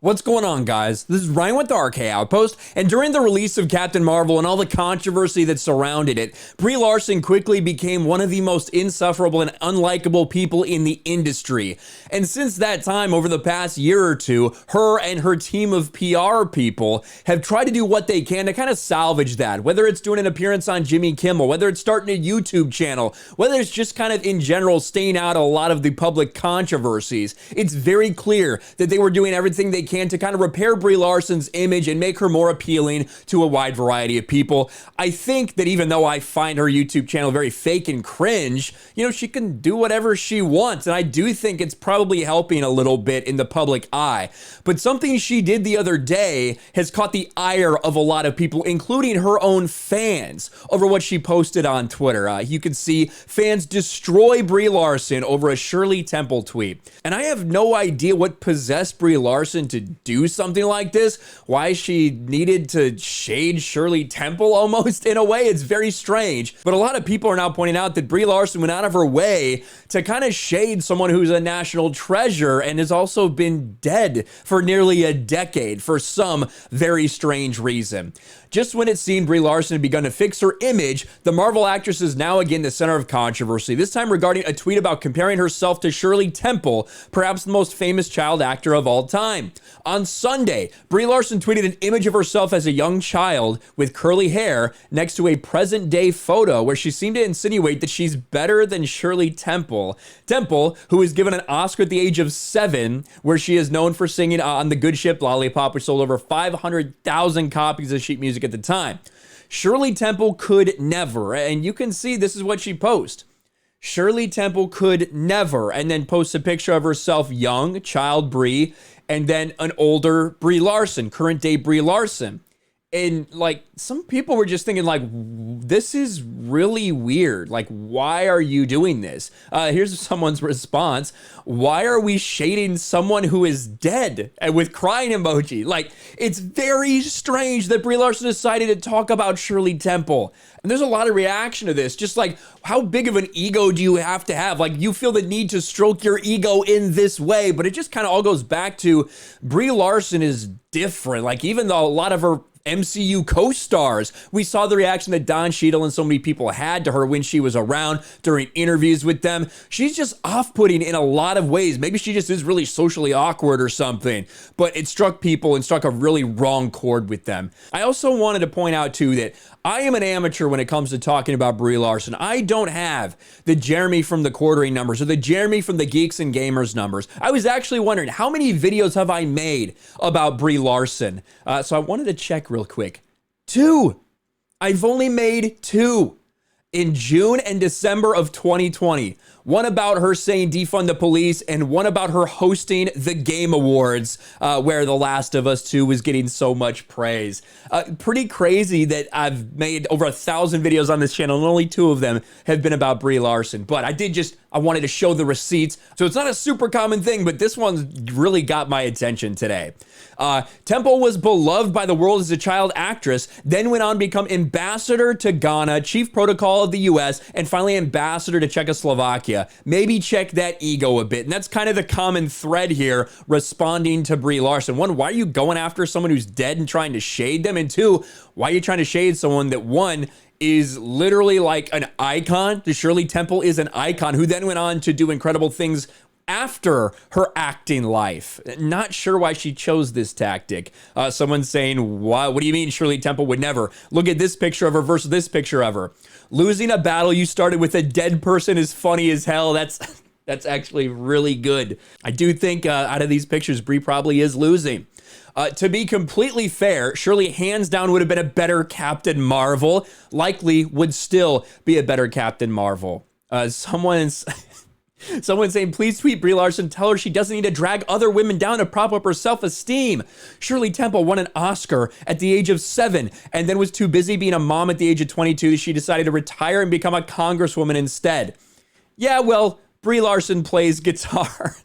What's going on, guys? This is Ryan with the RK Outpost, and during the release of Captain Marvel and all the controversy that surrounded it, Brie Larson quickly became one of the most insufferable and unlikable people in the industry. And since that time, over the past year or two, her and her team of PR people have tried to do what they can to kind of salvage that, whether it's doing an appearance on Jimmy Kimmel, whether it's starting a YouTube channel, whether it's just kind of in general staying out a lot of the public controversies. It's very clear that they were doing everything they can to kind of repair Brie Larson's image and make her more appealing to a wide variety of people. I think that even though I find her YouTube channel very fake and cringe, you know, she can do whatever she wants, and I do think it's probably helping a little bit in the public eye. But something she did the other day has caught the ire of a lot of people, including her own fans, over what she posted on Twitter. You can see fans destroy Brie Larson over a Shirley Temple tweet. And I have no idea what possessed Brie Larson to do something like this, why she needed to shade Shirley Temple almost in a way. It's very strange. But a lot of people are now pointing out that Brie Larson went out of her way to kind of shade someone who's a national treasure and has also been dead for nearly a decade for some very strange reason. Just when it seemed Brie Larson had begun to fix her image, the Marvel actress is now again the center of controversy, this time regarding a tweet about comparing herself to Shirley Temple, perhaps the most famous child actor of all time. On Sunday, Brie Larson tweeted an image of herself as a young child with curly hair next to a present-day photo where she seemed to insinuate that she's better than Shirley Temple. Temple, who was given an Oscar at the age of 7, where she is known for singing on the good ship Lollipop, which sold over 500,000 copies of sheet music at the time. Shirley Temple could never, and you can see this is what she posts. Shirley Temple could never, and then posts a picture of herself young, child Brie, and then an older Brie Larson, current day Brie Larson. And like, some people were just thinking like, this is really weird. Like, why are you doing this? Here's someone's response. Why are we shading someone who is dead? And with crying emoji. Like, it's very strange that Brie Larson decided to talk about Shirley Temple. And there's a lot of reaction to this. Just like, how big of an ego do you have to have? Like, you feel the need to stroke your ego in this way, but it just kind of all goes back to Brie Larson is different. Like, even though a lot of her MCU co-stars, we saw the reaction that Don Cheadle and so many people had to her when she was around during interviews with them. She's just off-putting in a lot of ways. Maybe she just is really socially awkward or something, but it struck people and struck a really wrong chord with them. I also wanted to point out too that I am an amateur when it comes to talking about Brie Larson. I don't have the Jeremy from the Quartering numbers or the Jeremy from the Geeks and Gamers numbers. I was actually wondering, how many videos have I made about Brie Larson? So I wanted to check real quick. 2. I've only made 2 in June and December of 2020. One about her saying defund the police, and one about her hosting the Game Awards, where The Last of Us 2 was getting so much praise. Pretty crazy that I've made over 1,000 videos on this channel, and only 2 of them have been about Brie Larson. But I wanted to show the receipts. So it's not a super common thing, but this one really got my attention today. Temple was beloved by the world as a child actress, then went on to become ambassador to Ghana, chief protocol of the US, and finally ambassador to Czechoslovakia. Maybe check that ego a bit. And that's kind of the common thread here, responding to Brie Larson. 1, why are you going after someone who's dead and trying to shade them? And 2, why are you trying to shade someone that, 1, is literally like an icon? The Shirley Temple is an icon who then went on to do incredible things after her acting life. Not sure why she chose this tactic. Someone's saying, what do you mean Shirley Temple would never? Look at this picture of her versus this picture of her. Losing a battle you started with a dead person is funny as hell. That's actually really good. I do think out of these pictures, Brie probably is losing. To be completely fair, Shirley hands down would have been a better Captain Marvel. Likely would still be a better Captain Marvel. Someone's saying, please tweet Brie Larson, tell her she doesn't need to drag other women down to prop up her self-esteem. Shirley Temple won an Oscar at the age of 7 and then was too busy being a mom at the age of 22 that she decided to retire and become a congresswoman instead. Yeah, well, Brie Larson plays guitar.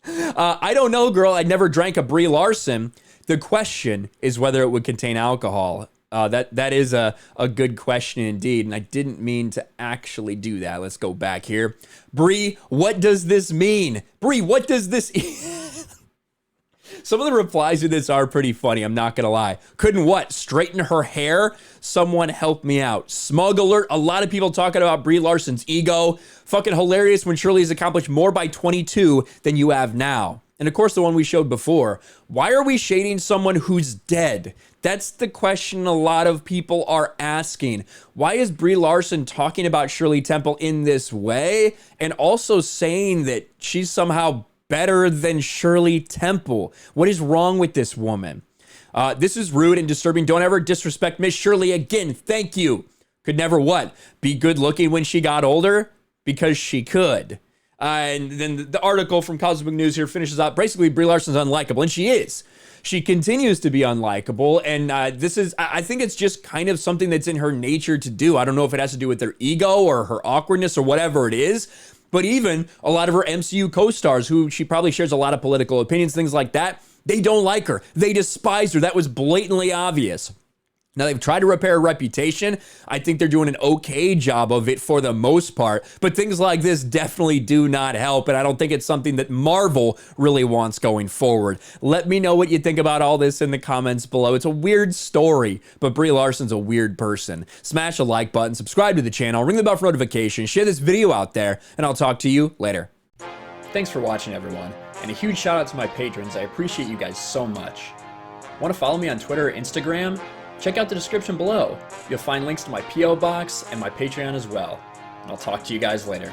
I don't know, girl. I never drank a Brie Larson. The question is whether it would contain alcohol. That is a good question indeed, and I didn't mean to actually do that. Let's go back here. Brie, what does this mean? Brie, what does this Some of the replies to this are pretty funny, I'm not gonna lie. Couldn't what? Straighten her hair? Someone help me out. Smug alert. A lot of people talking about Brie Larson's ego. Fucking hilarious when Shirley has accomplished more by 22 than you have now. And of course, the one we showed before. Why are we shading someone who's dead? That's the question a lot of people are asking. Why is Brie Larson talking about Shirley Temple in this way? And also saying that she's somehow better than Shirley Temple. What is wrong with this woman? This is rude and disturbing. Don't ever disrespect Miss Shirley again. Thank you. Could never what? Be good looking when she got older? Because she could. And then the article from Cosmic News here finishes up. Basically, Brie Larson's unlikable, and she is. She continues to be unlikable, and I think it's just kind of something that's in her nature to do. I don't know if it has to do with her ego or her awkwardness or whatever it is, but even a lot of her MCU co-stars, who she probably shares a lot of political opinions, things like that, they don't like her. They despise her. That was blatantly obvious. Now, they've tried to repair her reputation. I think they're doing an okay job of it for the most part, but things like this definitely do not help, and I don't think it's something that Marvel really wants going forward. Let me know what you think about all this in the comments below. It's a weird story, but Brie Larson's a weird person. Smash the like button, subscribe to the channel, ring the bell for notifications, share this video out there, and I'll talk to you later. Thanks for watching, everyone, and a huge shout out to my patrons. I appreciate you guys so much. Want to follow me on Twitter or Instagram? Check out the description below. You'll find links to my P.O. box and my Patreon as well. And I'll talk to you guys later.